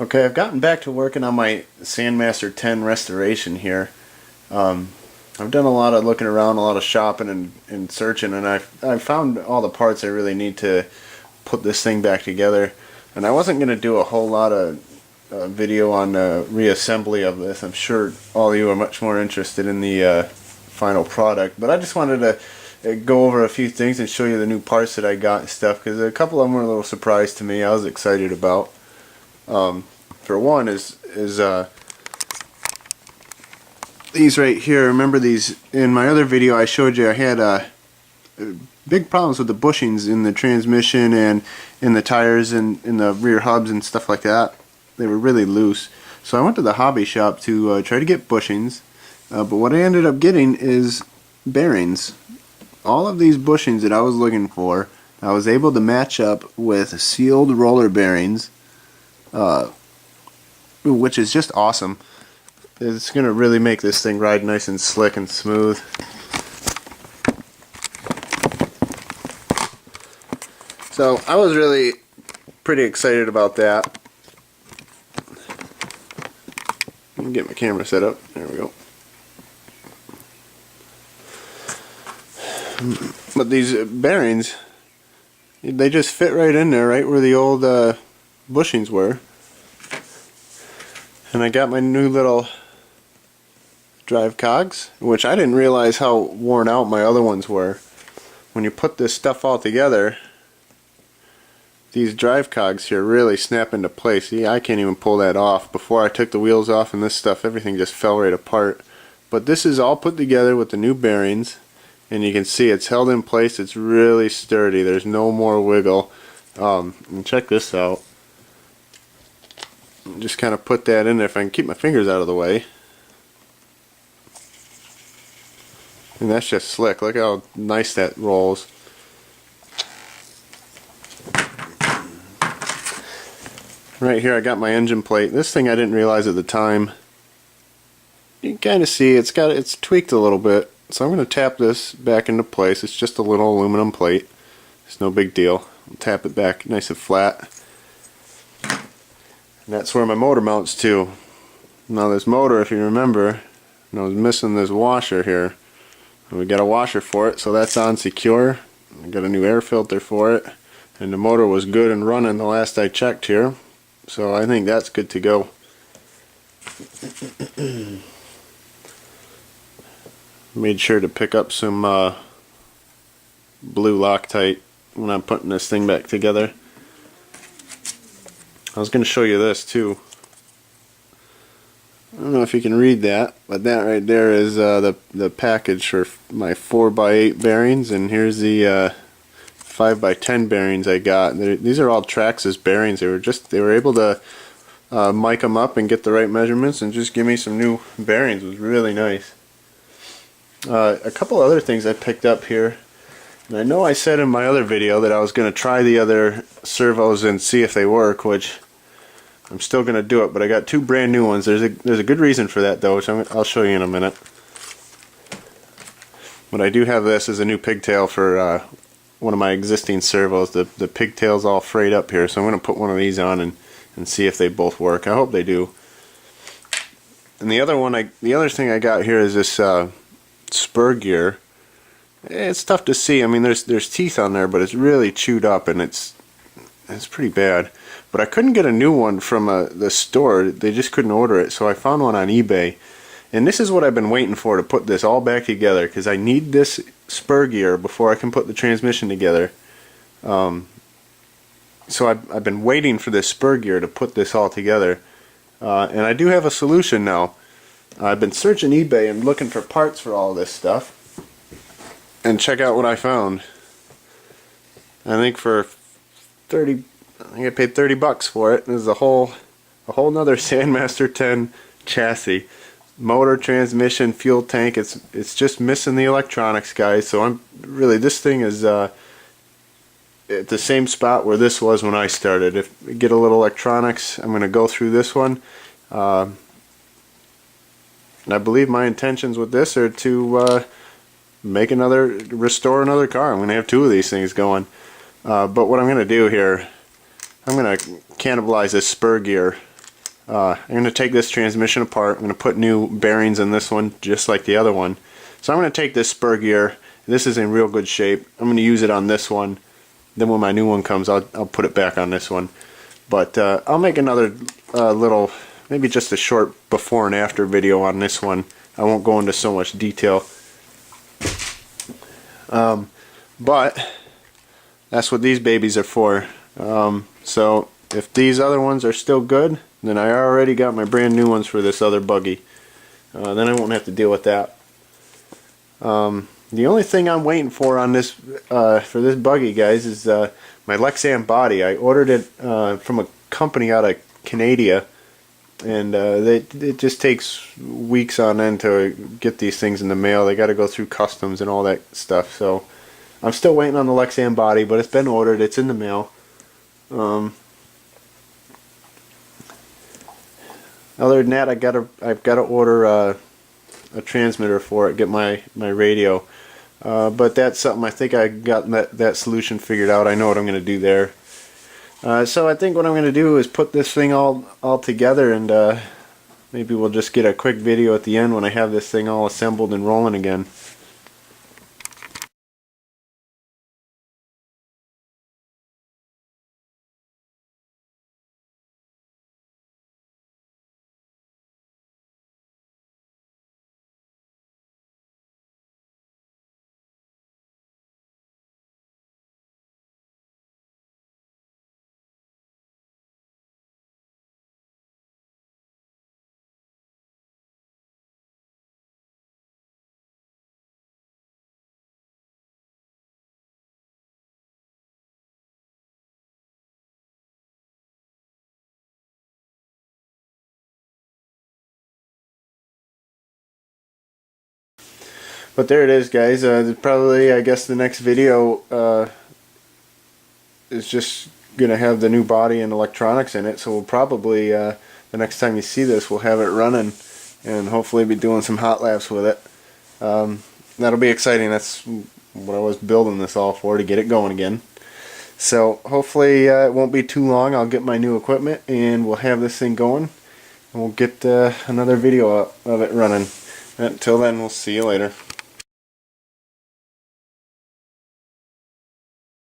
Okay, I've gotten back to working on my sandmaster10 restoration here. I've done a lot of looking around, a lot of shopping and searching, and I've found all the parts I really need to put this thing back together. And I wasn't going to do a whole lot of video on reassembly of this. I'm sure all of you are much more interested in the final product, but I just wanted to go over a few things and show you the new parts that I got and stuff, because a couple of them were a little surprise to me. I was excited about. For one is these right here. Remember these? In my other video I showed you I had big problems with the bushings in the transmission and in the tires and in the rear hubs and stuff like that. They were really loose. So I went to the hobby shop to try to get bushings, but what I ended up getting is bearings. All of these bushings that I was looking for, I was able to match up with sealed roller bearings, which is just awesome. It's going to really make this thing ride nice and slick and smooth. So I was really pretty excited about that. Let me get my camera set up. There we go. But these bearings, they just fit right in there, right where the old bushings were. And I got my new little drive cogs, which I didn't realize how worn out my other ones were. When you put this stuff all together, these drive cogs here really snap into place. See, I can't even pull that off. Before I took the wheels off and this stuff, everything just fell right apart. But this is all put together with the new bearings, and you can see it's held in place. It's really sturdy. There's no more wiggle. And check this out. Just kind of put that in there if I can keep my fingers out of the way. And that's just slick. Look how nice that rolls. Right here I got my engine plate. This thing I didn't realize at the time. You can kind of see it's tweaked a little bit. So I'm going to tap this back into place. It's just a little aluminum plate. It's no big deal. I'll tap it back nice and flat. And that's where my motor mounts to. Now this motor, if you remember, I was missing this washer here. And we got a washer for it, so that's on secure. I got a new air filter for it. And the motor was good and running the last I checked here. So I think that's good to go. Made sure to pick up some blue Loctite when I'm putting this thing back together. I was going to show you this too. I don't know if you can read that, but that right there is the package for my 4x8 bearings, and here's the 5x10 bearings I got. These are all Traxxas bearings. They were able to mic them up and get the right measurements and just give me some new bearings. It was really nice. A couple other things I picked up here. And I know I said in my other video that I was going to try the other servos and see if they work, which I'm still going to do it, but I got two brand new ones. There's a good reason for that though, which I'll show you in a minute. But I do have this as a new pigtail for one of my existing servos. The pigtail's all frayed up here, so I'm going to put one of these on and see if they both work. I hope they do. And the other thing I got here is this spur gear. It's tough to see. I mean, there's teeth on there, but it's really chewed up and it's pretty bad. But I couldn't get a new one from the store. They just couldn't order it, so I found one on eBay. And this is what I've been waiting for to put this all back together, because I need this spur gear before I can put the transmission together. So I've been waiting for this spur gear to put this all together. And I do have a solution now. I've been searching eBay and looking for parts for all this stuff. And check out what I found. I think for I paid $30 for it. This is a whole nother sandmaster10 chassis. Motor, transmission, fuel tank. It's just missing the electronics, guys. So this thing is at the same spot where this was when I started. If we get a little electronics, I'm going to go through this one. And I believe my intentions with this are to restore another car. I'm going to have two of these things going. But what I'm going to do here, I'm going to cannibalize this spur gear I'm going to take this transmission apart. I'm going to put new bearings in this one just like the other one. So I'm going to take this spur gear. This is in real good shape. I'm going to use it on this one. Then when my new one comes, I'll put it back on this one. But I'll make another little, maybe just a short before and after video on this one. I won't go into so much detail. But that's what these babies are for. So if these other ones are still good, then I already got my brand new ones for this other buggy. Then I won't have to deal with that. The only thing I'm waiting for on this for this buggy, guys, is my Lexan body. I ordered it from a company out of Canada, and it just takes weeks on end to get these things in the mail. They got to go through customs and all that stuff. So I'm still waiting on the Lexan body, but it's been ordered. It's in the mail. Other than that, I've got to order a transmitter for it, get my radio. But that's something I think I got that solution figured out. I know what I'm going to do there. So I think what I'm going to do is put this thing all together, and maybe we'll just get a quick video at the end when I have this thing all assembled and rolling again. But there it is, guys. Probably, I guess the next video is just going to have the new body and electronics in it. So we'll probably, the next time you see this, we'll have it running and hopefully be doing some hot laps with it. That'll be exciting. That's what I was building this all for, to get it going again. So hopefully it won't be too long. I'll get my new equipment and we'll have this thing going. And we'll get another video of it running. Until then, we'll see you later.